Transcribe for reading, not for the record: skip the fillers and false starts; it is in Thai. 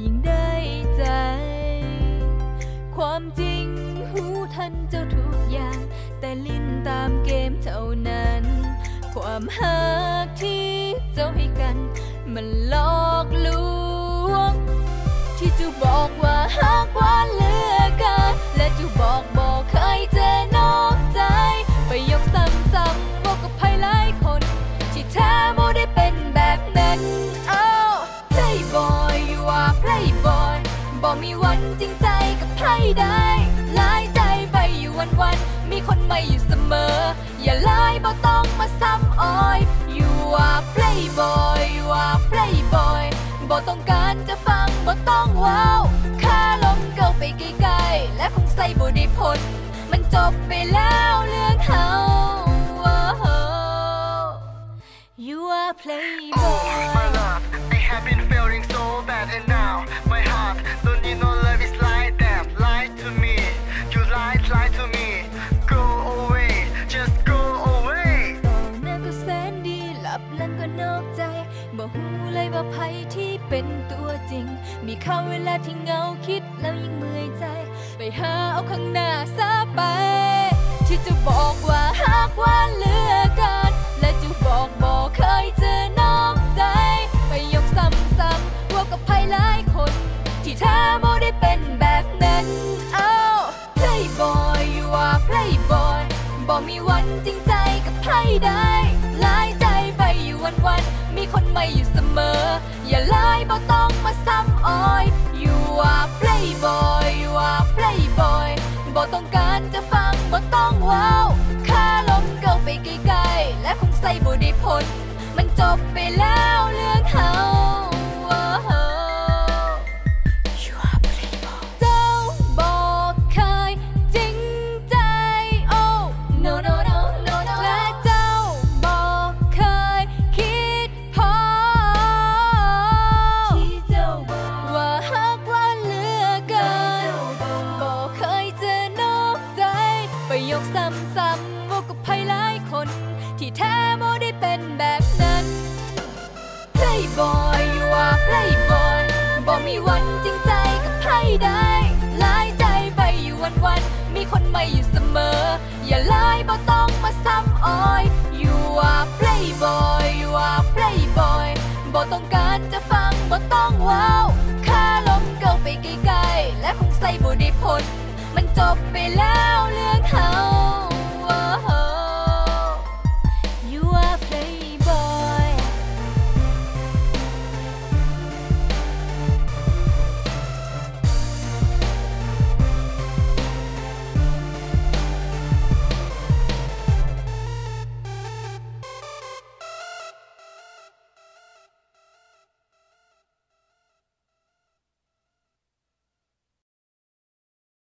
ยิ่งได้ใจความจริงหูทันเจ้าทุกอย่างแต่ลิ้นตามเกมเท่านั้นความหักที่เจ้าให้กันมันหลอกลวงที่เจ้าบอกว่าหักว่าเหลือกันและเจ้าบอกเคยเจอนอกใจประโยคซ้ำๆบอกกับใครหลายคนที่แท้บ่ได้เป็นแบบนั้นPlayboy you are Playboy บ่มีวันจริงใจกับใครได้หลายใจไปอยู่วันๆมีคนใหม่อยู่เสมออย่าลายบ่ต้องมาซ้ำอ้อย You are Playboy you are Playboy บ่ต้องการจะฟังบ่ต้องว้าวค่าลมเก่าไปไกลๆและคงใส่บ่ได้ผลมันจบไปแล้วเรื่องเฮาYou are Playboy I've been feeling so bad and now my heart don't need no love is like that lie to me you lie to me go away just go away ตอนนั้นก็แสนดีหลับแล้วก็นอกใจบ่ฮู้เลยว่าไผที่เป็นตัวจริงมีข้าวเวลาที่เหงาคิดแล้วยิ่งเมื่อยใจไปหาเอาข้างหน้าซะไปที่จะบอกว่าหักว่าเหลือกันและจะบอกเคยเจอนอกใจประโยคซ้ำๆว่ากับใครหลายคนที่แท้บ่ได้เป็นแบบนั้นPlayboy you are Playboy บ่มีวันจริงใจกับใครได้หลายใจไปอยู่วันๆมีคนใหม่อยู่เสมออย่าลายบ่ต้องมาซ้ำอ้อย You are Playboy you are Playboy บ่ต้องการจะฟังบ่ต้องว้าวค่าลมเก่าไปไกลๆและคงใส่บ่ได้ผลมันจบไปแล้วเรื่องเฮาYou are Playboy เจ้าบอกเคยจริงใจ Oh no no no no no และเจ้าบอกเคยคิดพอที่เจ้าบอกว่าหักว่าเหลือเกินบอกเคยเจอนอกใจประโยคซ้ำๆว่ากับใครหลายคนที่แท้บ่ได้เป็นแบบนั้น Playboy you are Playboy บ่มีวันจริงใจกับใครได้หลายใจไปอยู่วันๆมีคนใหม่อยู่เสมออย่าลายบ่ต้องมาซ้ำอ้อย You are Playboy you are Playboy บ่ต้องการจะฟังบ่ต้องว้าวค่าลมเก่าไปไกลๆและคงใส่บ่ได้ผลมันจบไปแล้ว